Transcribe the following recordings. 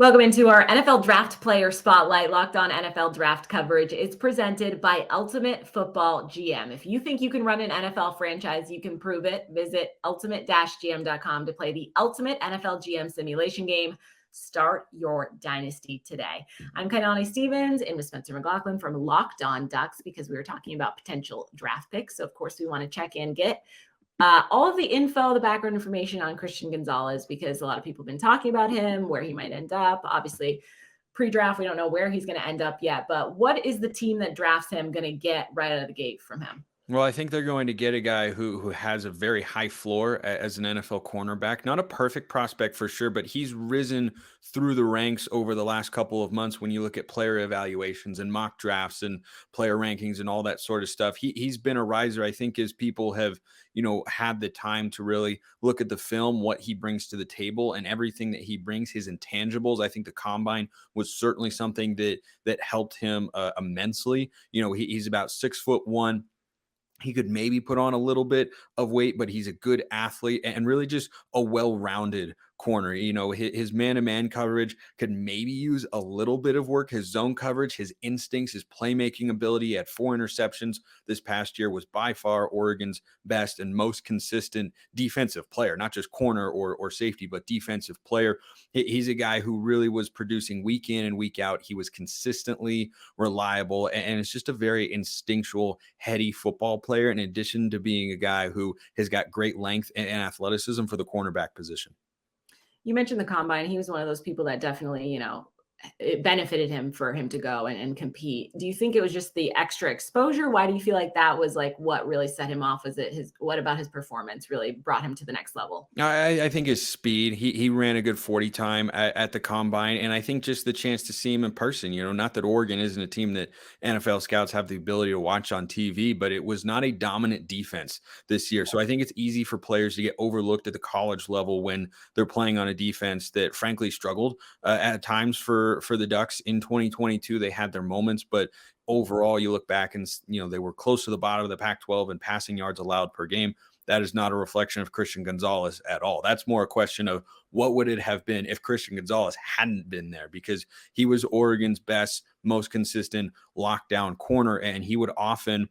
Welcome into our NFL Draft Player Spotlight. Locked On NFL Draft coverage is presented by Ultimate Football GM. If you think you can run an NFL franchise, you can prove it. Visit ultimate-gm.com to play the ultimate NFL GM simulation game. Start your dynasty today. I'm Kainani Stevens in with Spencer McLaughlin from Locked On Ducks because we were talking about potential draft picks. So, of course, we want to check in, get all of the info, the background information on Christian Gonzalez, because a lot of people have been talking about him, where he might end up. Obviously, pre-draft, we don't know where he's going to end up yet. But what is the team that drafts him going to get right out of the gate from him? Well, I think they're going to get a guy who has a very high floor as an NFL cornerback. Not a perfect prospect for sure, but he's risen through the ranks over the last couple of months when you look at player evaluations and mock drafts and player rankings and all that sort of stuff. He's been a riser, I think, as people have, had the time to really look at the film, what he brings to the table and everything that he brings, his intangibles. I think the combine was certainly something that helped him immensely. He's about 6'1". He could maybe put on a little bit of weight, but he's a good athlete and really just a well-rounded corner. His man-to-man coverage could maybe use a little bit of work. His zone coverage, his instincts, his playmaking ability. He had 4 interceptions this past year, was by far Oregon's best and most consistent defensive player, not just corner or safety, but defensive player. He's a guy who really was producing week in and week out. He was consistently reliable, and it's just a very instinctual, heady football player, in addition to being a guy who has got great length and athleticism for the cornerback position. You mentioned the combine. He was one of those people that definitely, it benefited him for him to go and compete. Do you think it was just the extra exposure? Why do you feel like that was like what really set him off? Was it what about his performance really brought him to the next level? I think his speed, he ran a good 40 time at the combine. And I think just the chance to see him in person, not that Oregon isn't a team that NFL scouts have the ability to watch on TV, but it was not a dominant defense this year. So I think it's easy for players to get overlooked at the college level when they're playing on a defense that frankly struggled at times for the Ducks in 2022. They had their moments, but overall you look back and they were close to the bottom of the Pac-12 in passing yards allowed per game. That is not a reflection of Christian Gonzalez at all. That's more a question of what would it have been if Christian Gonzalez hadn't been there, because he was Oregon's best, most consistent lockdown corner. And he would often,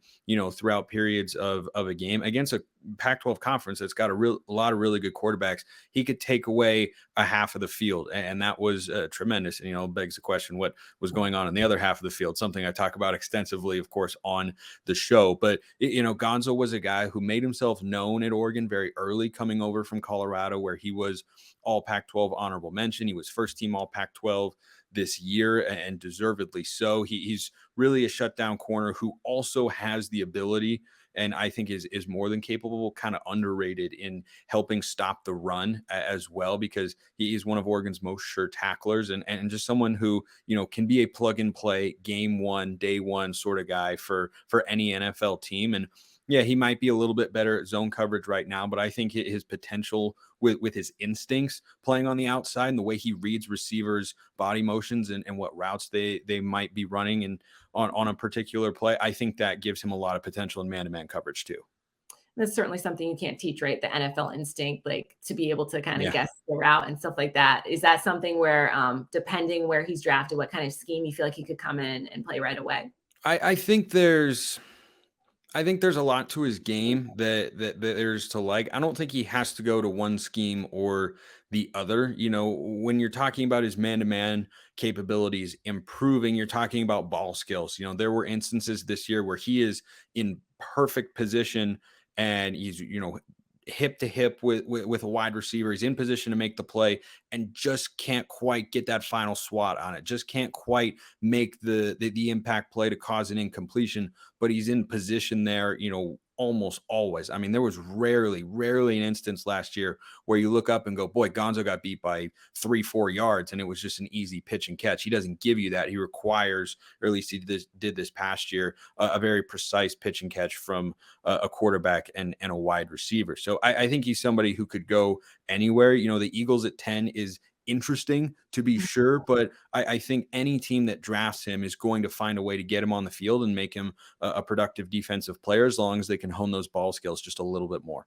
throughout periods of a game against a Pac-12 conference that's got a lot of really good quarterbacks, he could take away a half of the field. And that was tremendous. And, begs the question, what was going on in the other half of the field? Something I talk about extensively, of course, on the show. But, Gonzo was a guy who made himself known at Oregon very early, coming over from Colorado, where he was all Pac-12 honorable mention. He was first team all Pac-12 this year, and deservedly so. He's really a shutdown corner who also has the ability, and I think is more than capable, kind of underrated in helping stop the run as well, because he is one of Oregon's most sure tacklers and just someone who, can be a plug and play game one, day one sort of guy for any NFL team. And yeah, he might be a little bit better at zone coverage right now, but I think his potential with his instincts playing on the outside and the way he reads receivers' body motions and what routes they might be running and on a particular play, I think that gives him a lot of potential in man-to-man coverage too. That's certainly something you can't teach, right? The NFL instinct, like to be able to kind of guess the route and stuff like that. Is that something where, depending where he's drafted, what kind of scheme you feel like he could come in and play right away? I think there's a lot to his game that there's to like. I don't think he has to go to one scheme or the other. When you're talking about his man-to-man capabilities improving, you're talking about ball skills. There were instances this year where he is in perfect position and he's, hip to hip with a wide receiver. He's in position to make the play and just can't quite get that final swat on it. Just can't quite make the impact play to cause an incompletion, but he's in position there, almost always. I mean, there was rarely an instance last year where you look up and go, boy, Gonzo got beat by 3-4 yards and it was just an easy pitch and catch. He doesn't give you that. He requires, or at least he did this past year, a very precise pitch and catch from a quarterback and a wide receiver. So I think he's somebody who could go anywhere. The Eagles at 10 is interesting to be sure, but I think any team that drafts him is going to find a way to get him on the field and make him a productive defensive player, as long as they can hone those ball skills just a little bit more.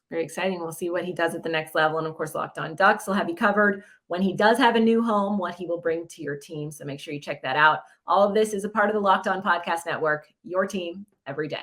Very exciting. We'll see what he does at the next level. And of course, Locked On Ducks will have you covered when he does have a new home, what he will bring to your team. So make sure you check that out. All of this is a part of the Locked On Podcast Network, your team every day.